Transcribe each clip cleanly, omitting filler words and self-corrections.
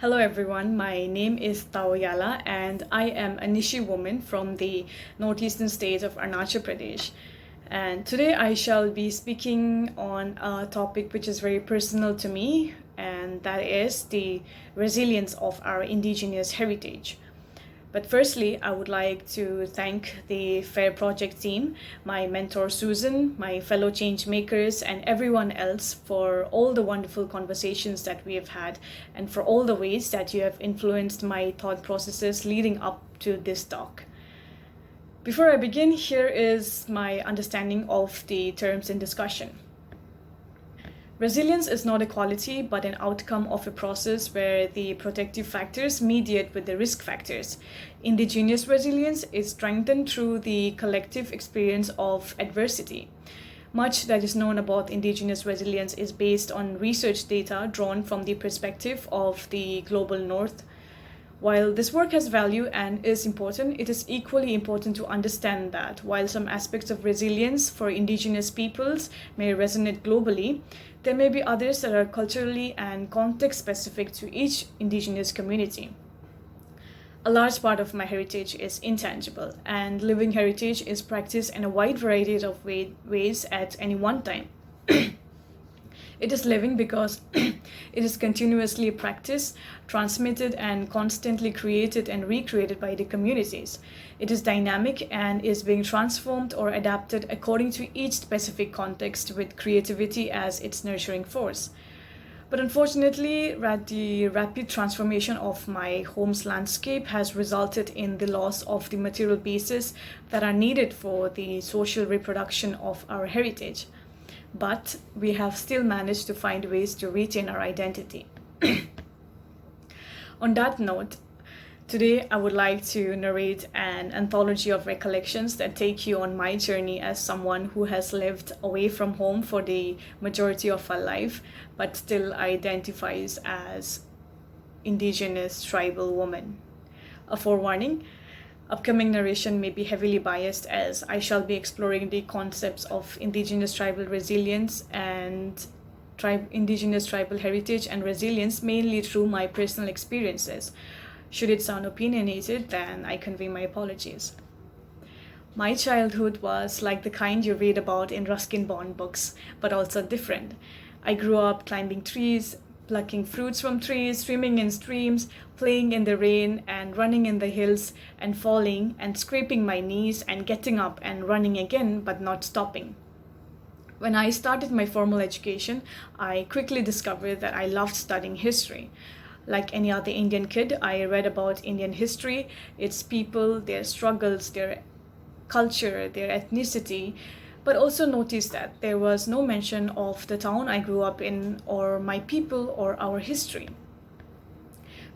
Hello everyone, my name is Taw Yalla and I am a Nyishi woman from the northeastern state of Arunachal Pradesh. And today I shall be speaking on a topic which is very personal to me, and that is the resilience of our indigenous heritage. But firstly, I would like to thank the F.A.I.R project team, my mentor Susan, my fellow change makers, and everyone else for all the wonderful conversations that we have had and for all the ways that you have influenced my thought processes leading up to this talk. Before I begin, here is my understanding of the terms in discussion. Resilience is not a quality, but an outcome of a process where the protective factors mediate with the risk factors. Indigenous resilience is strengthened through the collective experience of adversity. Much that is known about indigenous resilience is based on research data drawn from the perspective of the global north. While this work has value and is important, it is equally important to understand that while some aspects of resilience for indigenous peoples may resonate globally, there may be others that are culturally and context-specific to each indigenous community. A large part of my heritage is intangible, and living heritage is practiced in a wide variety of ways at any one time. It is living because it is continuously practiced, transmitted, and constantly created and recreated by the communities. It is dynamic and is being transformed or adapted according to each specific context with creativity as its nurturing force. But unfortunately, the rapid transformation of my home's landscape has resulted in the loss of the material pieces that are needed for the social reproduction of our heritage. But we have still managed to find ways to retain our identity. On that note, today I would like to narrate an anthology of recollections that take you on my journey as someone who has lived away from home for the majority of her life, but still identifies as Indigenous tribal woman. A forewarning: upcoming narration may be heavily biased as I shall be exploring the concepts of indigenous tribal resilience and indigenous tribal heritage and resilience mainly through my personal experiences. Should it sound opinionated, then I convey my apologies. My childhood was like the kind you read about in Ruskin Bond books, but also different. I grew up climbing trees, plucking fruits from trees, swimming in streams, playing in the rain and running in the hills and falling and scraping my knees and getting up and running again but not stopping. When I started my formal education, I quickly discovered that I loved studying history. Like any other Indian kid, I read about Indian history, its people, their struggles, their culture, their ethnicity, but also noticed that there was no mention of the town I grew up in or my people or our history.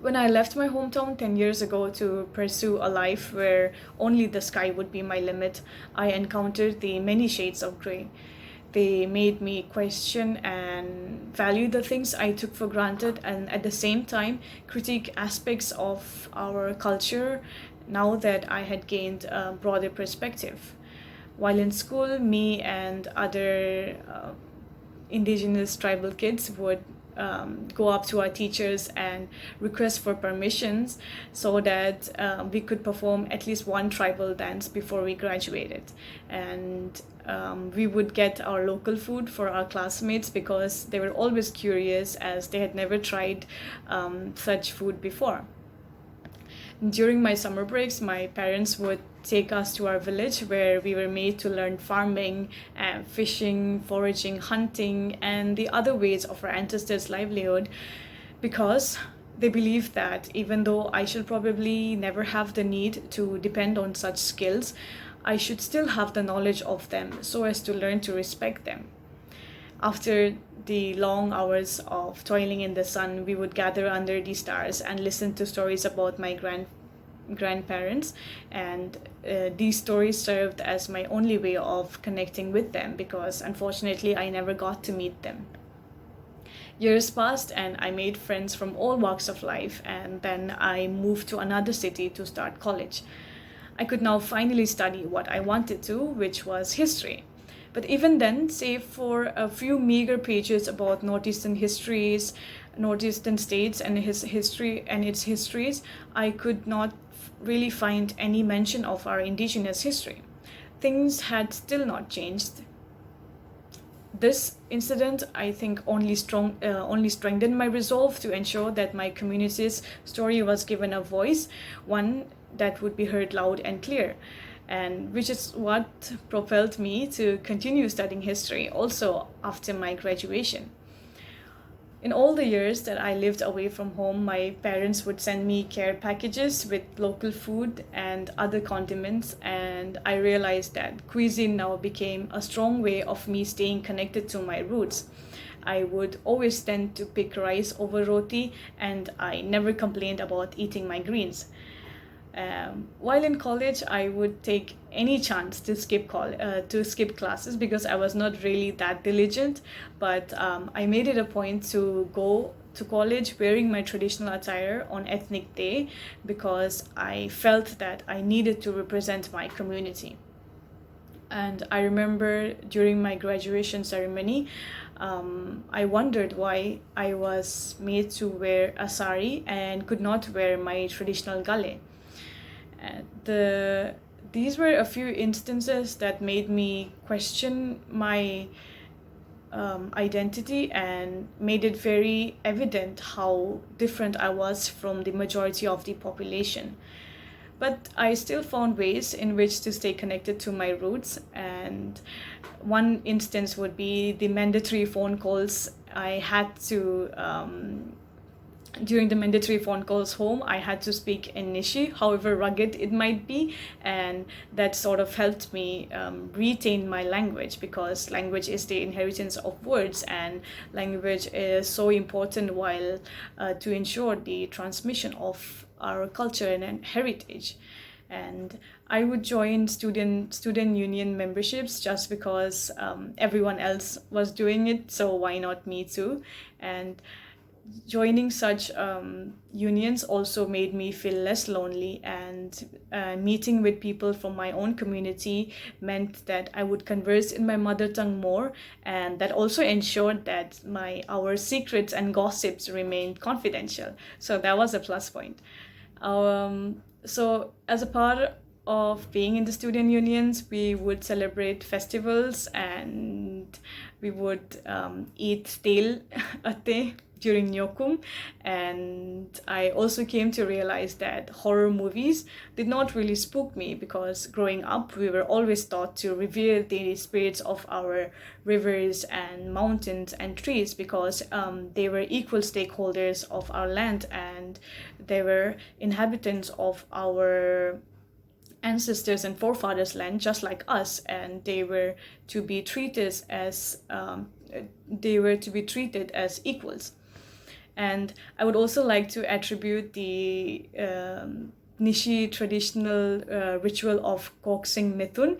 When I left my hometown 10 years ago to pursue a life where only the sky would be my limit, I encountered the many shades of gray. They made me question and value the things I took for granted, and at the same time critique aspects of our culture now that I had gained a broader perspective. While in school, me and other indigenous tribal kids would go up to our teachers and request for permissions so that we could perform at least one tribal dance before we graduated. And we would get our local food for our classmates because they were always curious as they had never tried such food before. During my summer breaks, my parents would take us to our village where we were made to learn farming, fishing, foraging, hunting, and the other ways of our ancestors' livelihood, because they believed that even though I shall probably never have the need to depend on such skills, I should still have the knowledge of them so as to learn to respect them. After the long hours of toiling in the sun, we would gather under the stars and listen to stories about my grandparents, and these stories served as my only way of connecting with them because unfortunately I never got to meet them. Years passed and I made friends from all walks of life, and then I moved to another city to start college. I could now finally study what I wanted to, which was history. But even then, save for a few meager pages about northeastern histories, northeastern states and its histories, I could not really find any mention of our indigenous history. Things had still not changed. This incident, I think, only strengthened my resolve to ensure that my community's story was given a voice, one that would be heard loud and clear, and which is what propelled me to continue studying history also after my graduation. In all the years that I lived away from home, my parents would send me care packages with local food and other condiments, and I realized that cuisine now became a strong way of me staying connected to my roots. I would always tend to pick rice over roti, and I never complained about eating my greens. While in college, I would take any chance to skip classes because I was not really that diligent. But I made it a point to go to college wearing my traditional attire on ethnic day because I felt that I needed to represent my community. And I remember during my graduation ceremony, I wondered why I was made to wear a sari and could not wear my traditional gale. These were a few instances that made me question my identity and made it very evident how different I was from the majority of the population. But I still found ways in which to stay connected to my roots, and one instance would be the mandatory phone calls I had to during the mandatory phone calls home, I had to speak in Nyishi, however rugged it might be, and that sort of helped me retain my language, because language is the inheritance of words, and language is so important while to ensure the transmission of our culture and heritage. And I would join student union memberships just because everyone else was doing it, so why not me too? And joining such unions also made me feel less lonely, and meeting with people from my own community meant that I would converse in my mother tongue more, and that also ensured that our secrets and gossips remained confidential. So that was a plus point. So as a part of being in the student unions, we would celebrate festivals and we would eat tel ate during Nyokum, and I also came to realize that horror movies did not really spook me, because growing up we were always taught to revere the spirits of our rivers and mountains and trees, because they were equal stakeholders of our land and they were inhabitants of our ancestors and forefathers' land just like us, and they were to be treated as equals. And I would also like to attribute the Nyishi traditional ritual of coaxing Mithun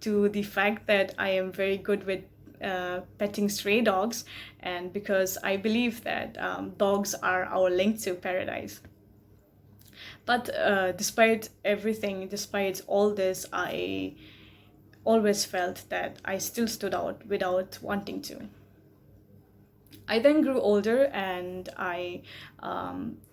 to the fact that I am very good with petting stray dogs, and because I believe that dogs are our link to paradise. But despite everything, despite all this, I always felt that I still stood out without wanting to. I then grew older and I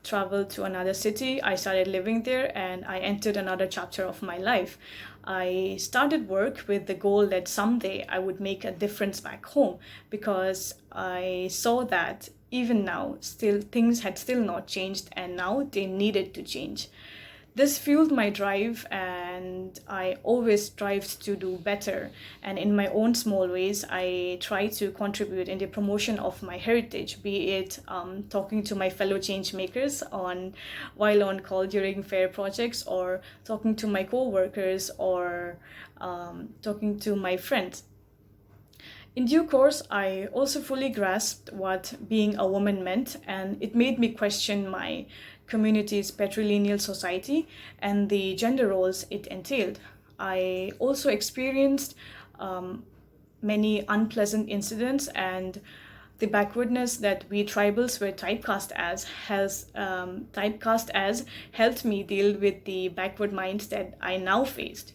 traveled to another city. I started living there and I entered another chapter of my life. I started work with the goal that someday I would make a difference back home, because I saw that even now, still things had still not changed, and now they needed to change. This fueled my drive, and I always strived to do better. And in my own small ways, I try to contribute in the promotion of my heritage, be it talking to my fellow change makers while on call during F.A.I.R projects, or talking to my co-workers, or talking to my friends. In due course, I also fully grasped what being a woman meant, and it made me question my community's patrilineal society and the gender roles it entailed. I also experienced many unpleasant incidents, and the backwardness that we tribals were typecast as helped me deal with the backward minds that I now faced.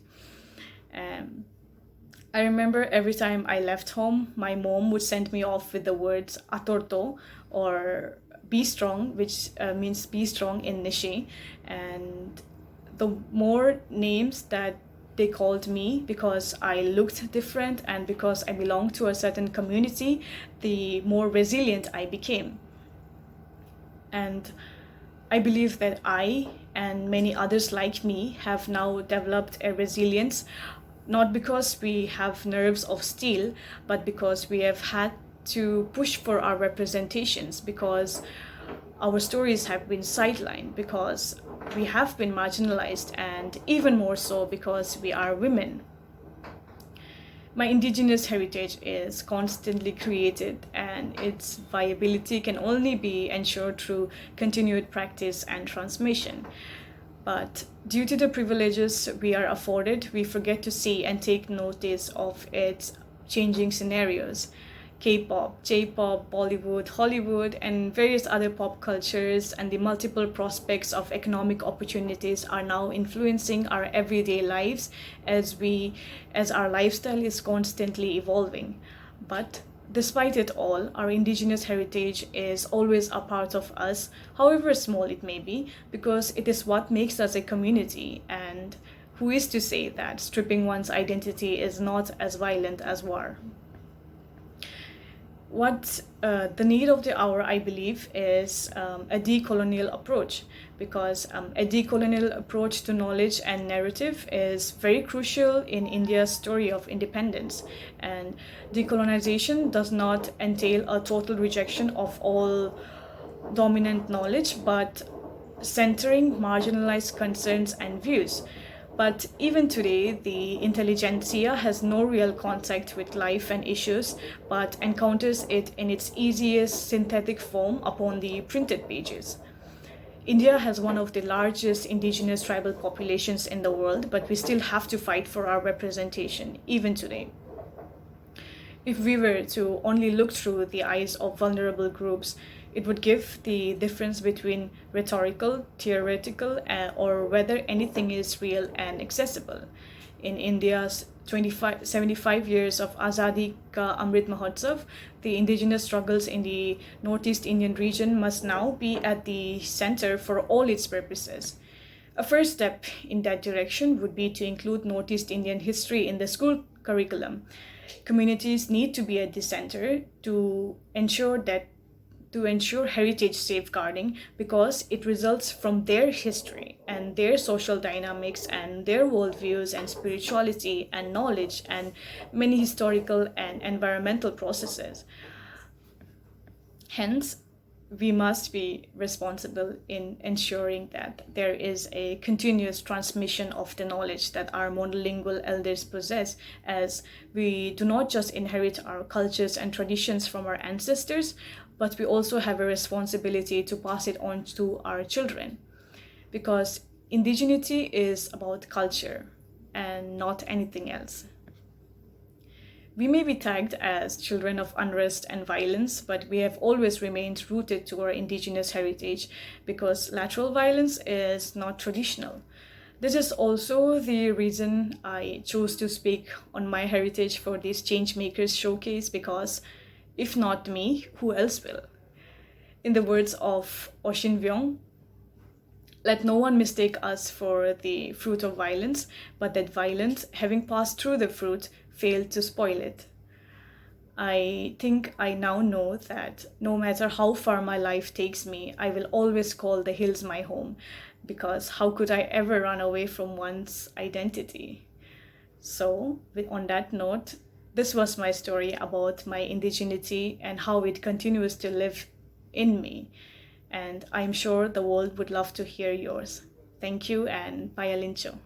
I remember every time I left home, my mom would send me off with the words atorto, or be strong, which means be strong in Nyishi. And the more names that they called me because I looked different and because I belonged to a certain community, the more resilient I became. And I believe that I and many others like me have now developed a resilience, not because we have nerves of steel, but because we have had to push for our representations, because our stories have been sidelined, because we have been marginalized, and even more so because we are women. My Indigenous heritage is constantly created, and its viability can only be ensured through continued practice and transmission. But due to the privileges we are afforded, we forget to see and take notice of its changing scenarios. K-pop, J-pop, Bollywood, Hollywood, and various other pop cultures and the multiple prospects of economic opportunities are now influencing our everyday lives as our lifestyle is constantly evolving. But despite it all, our Indigenous heritage is always a part of us, however small it may be, because it is what makes us a community. And who is to say that stripping one's identity is not as violent as war? What the need of the hour, I believe, is a decolonial approach, because a decolonial approach to knowledge and narrative is very crucial in India's story of independence. And decolonization does not entail a total rejection of all dominant knowledge, but centering marginalized concerns and views. But even today, the intelligentsia has no real contact with life and issues, but encounters it in its easiest synthetic form upon the printed pages. India has one of the largest indigenous tribal populations in the world, but we still have to fight for our representation, even today. If we were to only look through the eyes of vulnerable groups, it would give the difference between rhetorical, theoretical, or whether anything is real and accessible. In India's 75 years of Azadi Ka Amrit Mahotsav, the indigenous struggles in the Northeast Indian region must now be at the center for all its purposes. A first step in that direction would be to include Northeast Indian history in the school curriculum. Communities need to be at the center to ensure heritage safeguarding, because it results from their history and their social dynamics and their worldviews and spirituality and knowledge and many historical and environmental processes. Hence, we must be responsible in ensuring that there is a continuous transmission of the knowledge that our monolingual elders possess, as we do not just inherit our cultures and traditions from our ancestors, but we also have a responsibility to pass it on to our children. Because indigeneity is about culture and not anything else. We may be tagged as children of unrest and violence, but we have always remained rooted to our indigenous heritage, because lateral violence is not traditional. This is also the reason I chose to speak on my heritage for this Changemakers showcase, because if not me, who else will? In the words of Oshin Vyong, let no one mistake us for the fruit of violence, but that violence, having passed through the fruit, failed to spoil it. I think I now know that no matter how far my life takes me, I will always call the hills my home, because how could I ever run away from one's identity? So, on that note, this was my story about my indigeneity and how it continues to live in me. And I'm sure the world would love to hear yours. Thank you, and Payalincho.